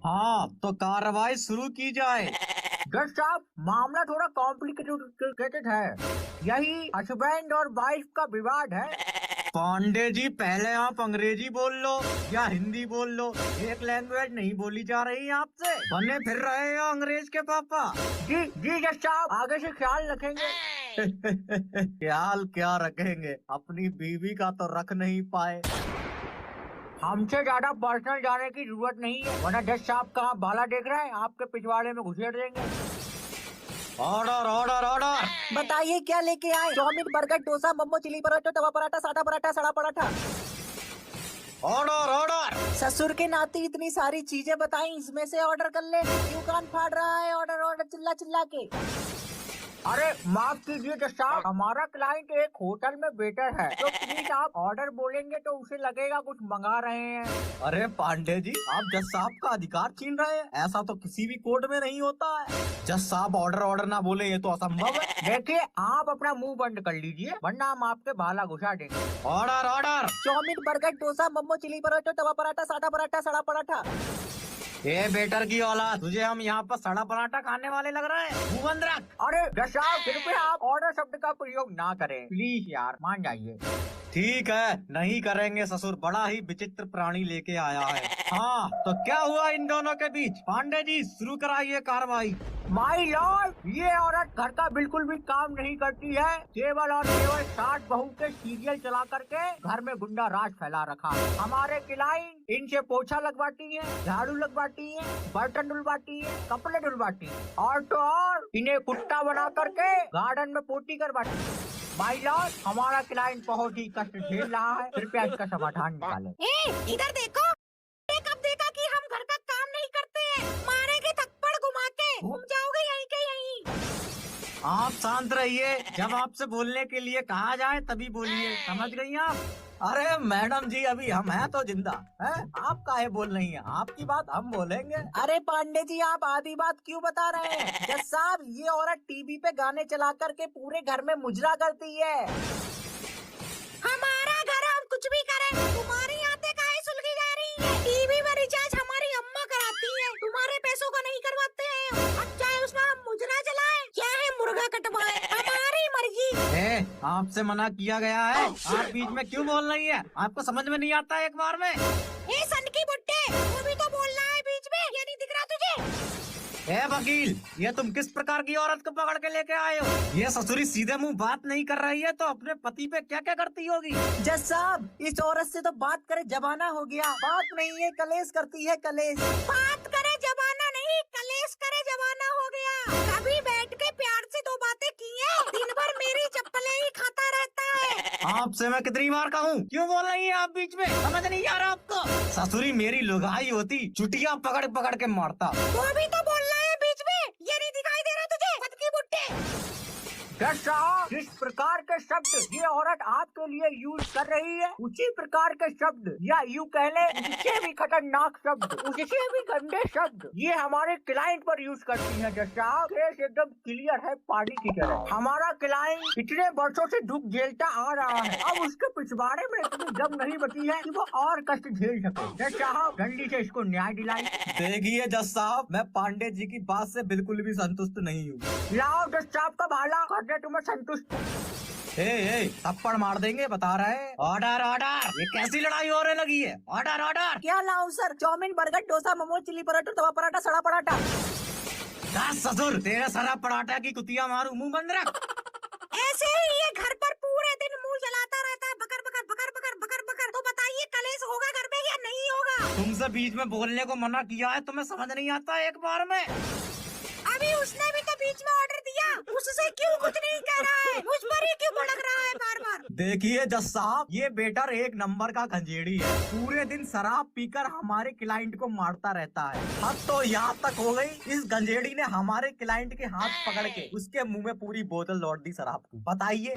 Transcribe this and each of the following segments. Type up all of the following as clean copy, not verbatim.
हाँ तो कार्रवाई शुरू की जाए। जज साहब, मामला थोड़ा कॉम्प्लिकेटेड है। यही हस्बैंड और वाइफ का विवाद है। पांडे जी पहले आप अंग्रेजी बोल लो या हिंदी बोल लो, एक लैंग्वेज नहीं बोली जा रही आपसे। बने फिर रहे हो अंग्रेज के पापा। जी जी जज साहब, आगे से ख्याल रखेंगे। ख्याल क्या रखेंगे, अपनी बीवी का तो रख नहीं पाए। हमसे ज्यादा पर्सनल जाने की जरूरत नहीं है, वरना जज साहब कहाँ भाला देख रहे हैं, आपके पिछवाड़े में घुसेड़ देंगे। Order order order. बताइए क्या लेके आए? Chow mein, burger, dosa, momo, chilli paratha, tawa paratha, सादा पराठा, सड़ा पराठा। Order order. ससुर के नाते इतनी सारी चीजें बताई, इसमें से ऑर्डर कर ले। क्यों कान फाड़ रहा है? ऑर्डर ऑर्डर चिल्ला चिल्ला के। अरे माफ कीजिए जज साहब, हमारा क्लाइंट एक होटल में वेटर है, तो प्लीज आप ऑर्डर बोलेंगे तो उसे लगेगा कुछ मंगा रहे हैं। अरे पांडे जी, आप जज साहब का अधिकार छीन रहे हैं, ऐसा तो किसी भी कोर्ट में नहीं होता है। जज साहब ऑर्डर ऑर्डर ना बोले ये तो असंभव है। देखिए, आप अपना मुंह बंद कर लीजिए, वरना हम आपके भाला घुसा देंगे। Order order. Chow mein, burger, dosa, momo, chilli paratha, tawa paratha, सादा पराठा, सड़ा पराठा। ये बेटर की औलाद, तुझे हम यहाँ पर सड़ा पराठा खाने वाले लग रहे हैं? मुंह बंद रख। अरे जज साहब, कृपया आप ऑर्डर शब्द का प्रयोग ना करें, प्लीज यार, मान जाइए। ठीक है, नहीं करेंगे ससुर, बड़ा ही विचित्र प्राणी लेके आया है। हाँ तो क्या हुआ इन दोनों के बीच? पांडे जी शुरू कराइए कार्रवाई। माई लॉर्ड, ये औरत घर का बिल्कुल भी काम नहीं करती है, केवल और केवल 60 बहू के सीरियल चला करके घर में गुंडा राज फैला रखा है। हमारे क्लाइंट इनसे पोछा लगवाती है, झाड़ू लगवाती है, बर्तन धुलवाती है, कपड़े धुलवाती है, और तो और इन्हें कुत्ता बना करके गार्डन में पोटी करवाती है। माई लॉर्ड, हमारा क्लाइंट बहुत ही कष्ट झेल रहा है, कृपया इसका समाधान निकालें। इधर देखो, कब देखा कि हम घर का काम नहीं करते हैं? मारेंगे थप्पड़ घुमा के, घूम जाओगे यहीं के यहीं। आप शांत रहिए, जब आपसे बोलने के लिए कहा जाए तभी बोलिए, समझ गई आप? अरे मैडम जी, अभी हम हैं तो जिंदा है, आप काहे बोल रही हैं? आपकी बात हम बोलेंगे। अरे पांडे जी, आप आधी बात क्यों बता रहे हैं? जज साहब, ये औरत टीवी पे गाने चला करके पूरे घर में मुजरा करती है। हमारा घर, हम कुछ भी करें, तुम्हारी आते काहे सुलगी जा रही है? टीवी में रिचार्ज हमारी अम्मा कराती है, तुम्हारे पैसों का नहीं करवाते हैं। अब चाहे उसमें हम मुजरा चलाएं, चाहे मुर्गा कटवाएं, हमारी मर्जी। आपसे मना किया गया है, आप बीच में क्यों बोल रही है? आपको समझ में नहीं आता एक बार में? ए सन की बुट्टे, वो भी तो बोल रहा है बीच में, ये नहीं दिख रहा तुझे? ए वकील, ये तुम किस प्रकार की औरत को पकड़ के लेके आए हो? ये ससुरी सीधे मुंह बात नहीं कर रही है तो अपने पति पे क्या क्या करती होगी? जज साहब, इस औरत से तो बात करे जमाना हो गया, बात नहीं है कलेश करती है, कलेश। बात करे जमाना नहीं, कलेश करे जमाना हो गया। कभी बैठ के प्यार से दो बातें की है, दिन भर मेरी चप्पलें ही खाता रहता है। आपसे मैं कितनी बार कहूँ, क्यों बोल रही है आप बीच में? समझ नहीं आ रहा आपको? ससुरी मेरी लुगाई होती, चुटिया पकड़ पकड़ के मारता। वो भी तो बोल रहा है बीच में, ये नहीं दिखाई दे रहा तुझे? फटकी बुट्टे। जज साहब, जिस प्रकार के शब्द ये औरत आपके लिए यूज कर रही है, उसी प्रकार के शब्द, या यूँ कह ले उससे भी खतरनाक शब्द, उससे भी गंदे शब्द ये हमारे क्लाइंट पर यूज करती है। जज साहब, केस एकदम क्लियर है, पानी की तरह। हमारा क्लाइंट इतने वर्षों से दुख झेलता आ रहा है, अब उसके पिछवाड़े में इतनी दम नहीं बची है कि वो और कष्ट झेल सके। जज साहब, जल्दी से इसको न्याय दिलाएं। देखिए जज साहब, मैं पांडे जी की बात से बिल्कुल भी संतुष्ट नहीं हूँ। लाओ जज साहब का भाला, करने तुम्हें संतुष्ट। थप्पड़ मार देंगे, बता रहे हैं। ऑर्डर ऑर्डर, ये कैसी लड़ाई होने लगी है? Order order. क्या लाऊं sir? Chow mein, burger, dosa, momo, chilli paratha, tawa paratha, सड़ा पराठा। ससुर, तेरे सरा पराठा की कुतिया मारू, मुंह बंद रख। ऐसे ही ये घर पर पूरे दिन मुंह जलाता रहता है, बकर बकर बकर बकर बकर बकर। तो बताइए कलेश होगा घर में या नहीं होगा? तुमसे बीच में बोलने को मना किया है, तुम्हें समझ नहीं आता एक बार में? अभी उसने भी तो बीच में ऑर्डर दिया, उससे क्यों कुछ नहीं कह रहा है? मुझ पर ही क्यों भड़क रहा है बार बार? देखिए जज साहब, ये बेटर एक नंबर का गंजेड़ी है, पूरे दिन शराब पीकर हमारे क्लाइंट को मारता रहता है। अब तो यहाँ तक हो गई, इस गंजेड़ी ने हमारे क्लाइंट के हाथ पकड़ के उसके मुंह में पूरी बोतल लौट दी शराब की। बताइए।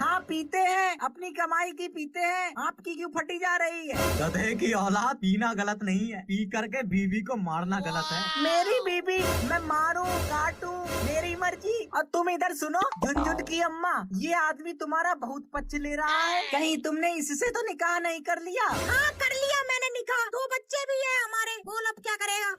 हाँ पीते हैं, अपनी कमाई की पीते हैं, आपकी क्यों फटी जा रही है? गधे की औलाद, पीना गलत नहीं है, पी करके बीवी को मारना गलत है। मेरी बीबी, मैं मारूं काटूं मेरी मर्जी। और तुम इधर सुनो, झुनझुन की अम्मा, ये आदमी तुम्हारा बहुत पच्च ले रहा है, कहीं तुमने इससे तो निकाह नहीं कर लिया? हाँ कर लिया मैंने निकाह, 2 बच्चे भी है हमारे। बोल अब क्या करेगा?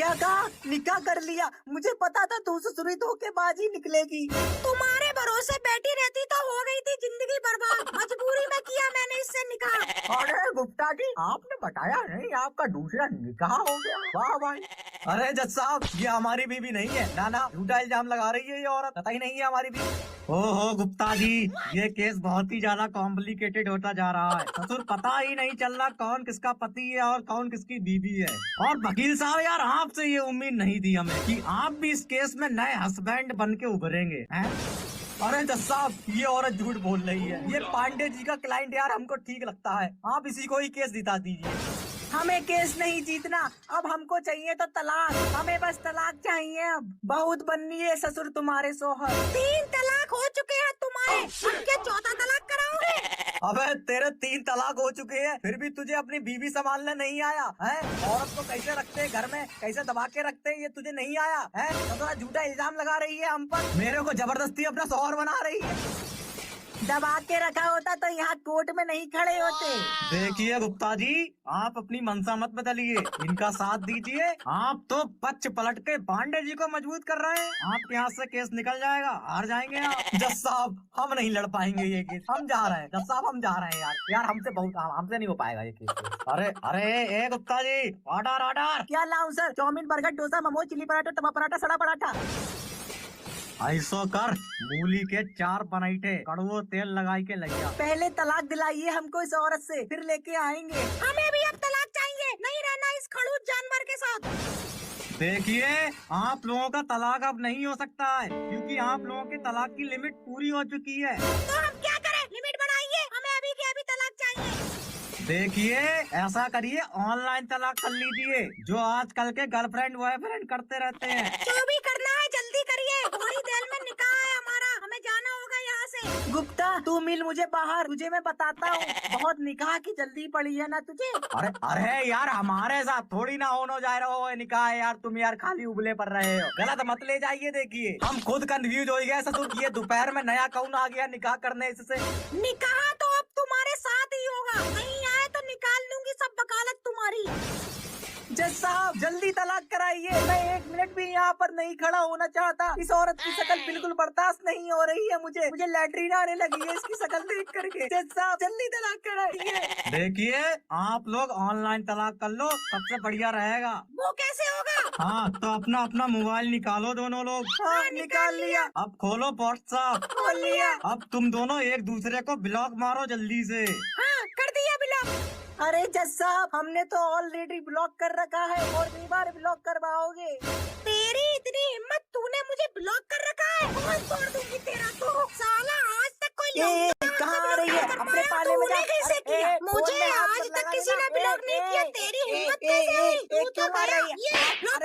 क्या कहा? निकाह कर लिया? मुझे पता था तू ससुरी धोखेबाजी निकलेगी। तुम्हारे भरोसे बैठी रहती तो हो गई थी जिंदगी बर्बाद। मजबूरी में किया मैंने इससे निकाह। अरे गुप्ता जी, आपने बताया नहीं आपका दूसरा निकाह हो गया। वाह भाई। अरे जज साहब, ये हमारी बीवी नहीं है। ना ना, झूठा इल्जाम लगा रही है ये औरत, पता ही नहीं है हमारी बीवी। ओहो गुप्ता जी, ये केस बहुत ही ज्यादा कॉम्प्लिकेटेड होता जा रहा है। ससुर पता ही नहीं चल रहा कौन किसका पति है और कौन किसकी बीवी है। और वकील साहब यार, आपसे ये उम्मीद नहीं थी हमें कि आप भी इस केस में नए हस्बैंड बन के उभरेंगे हैं। अरे जज साहब, ये औरत झूठ बोल रही है। ये पांडे जी का क्लाइंट यार हमको ठीक लगता है, आप इसी को ही केस जिता दीजिए। हमें केस नहीं जीतना, अब हमको चाहिए तो तलाक। हमें बस तलाक चाहिए। अब बहुत बननी है ससुर तुम्हारे सोहर। 3 तलाक हो चुके हैं तुम्हारे, अब क्या 4था तलाक कराओगे? अबे तेरे 3 तलाक हो चुके हैं, फिर भी तुझे अपनी बीवी संभालने नहीं आया है? औरत को कैसे रखते हैं घर में, कैसे दबा के रखते हैं, ये तुझे नहीं आया है? तो थोड़ा झूठा इल्जाम लगा रही है हम पर, मेरे को जबरदस्ती अपना शौहर बना रही है। दबा के रखा होता तो यहाँ कोर्ट में नहीं खड़े होते। देखिए गुप्ता जी, आप अपनी मनसा मत बदलिए, इनका साथ दीजिए। आप तो पक्ष पलट के पांडे जी को मजबूत कर रहे हैं। आपके हाथ से केस निकल जाएगा, हार जाएंगे आप। जज साहब, हम नहीं लड़ पाएंगे ये केस, हम जा रहे हैं। जज साहब, हम जा रहे हैं यार हमसे हमसे नहीं हो पाएगा ये केस। अरे अरे ए गुप्ता जी, ऑर्डर ऑर्डर। क्या लाऊं sir? Chow mein, burger, dosa, momo, chilli paratha, टमा पराठा, सड़ा पराठा। ऐसो कर, मूली के 4 पराठे कड़वो तेल लगाई के लग जा। पहले तलाक दिलाइए हमको इस औरत से, फिर लेके आएंगे। हमें भी अब तलाक चाहिए, नहीं रहना इस खड़ूस जानवर के साथ। देखिए, आप लोगों का तलाक अब नहीं हो सकता है, क्योंकि आप लोगों के तलाक की लिमिट पूरी हो चुकी है। तो हम क्या करें? लिमिट बढ़ाइए, हमें अभी के अभी तलाक चाहिए। देखिए, ऐसा करिए, ऑनलाइन तलाक कर लीजिए, जो आजकल के गर्लफ्रेंड बॉयफ्रेंड करते रहते हैं। जो भी करना है जल्दी करिए, थोड़ी देर में निकाह है हमारा, हमें जाना होगा यहाँ से। गुप्ता, तू मिल मुझे बाहर, तुझे मैं बताता हूँ। बहुत निकाह की जल्दी पड़ी है ना तुझे? अरे अरे यार, हमारे साथ थोड़ी ना होने जा रहा हो निकाह यार। तुम यार खाली उबले पर रहे हो, गलत मत ले जाइए। देखिए, हम खुद कंफ्यूज हो गए ससुर, ये दोपहर में नया कौन आ गया निकाह करने इससे। निकाह तो अब तुम्हारे साथ ही होगा, नहीं आए तो निकाल लूंगी सब वकालत तुम्हारी। जज साहब, जल्दी तलाक कराइए। मैं 1 मिनट भी यहाँ पर नहीं खड़ा होना चाहता। इस औरत की शक्ल बिल्कुल बर्दाश्त नहीं हो रही है मुझे लैट्रिन आने लगी है इसकी शक्ल देख करके। जज साहब, जल्दी तलाक कराइए। देखिए, आप लोग ऑनलाइन तलाक कर लो, सबसे बढ़िया रहेगा। वो कैसे होगा? हाँ, तो अपना अपना मोबाइल निकालो दोनों लोग। हाँ, निकाल लिया। अब खोलो व्हाट्सएप। खोल लिया। अब तुम दोनों एक दूसरे को ब्लॉक मारो जल्दी से। हाँ, कर दिया ब्लॉक। अरे जज साहब, हमने तो ऑलरेडी ब्लॉक कर रखा है, और कई बार ब्लॉक करवाओगे? तेरी इतनी हिम्मत, तूने मुझे ब्लॉक कर रखा है? बहुत तोड़ दूंगी तेरा तो। साला आज तक कोई कहाँ आ रही है? अपने पाले में जा। कैसे किया? मुझे आज तक किसी ने ब्लॉक नहीं किया, तेरी हिम्मत कैसे हुई? तू तो गया।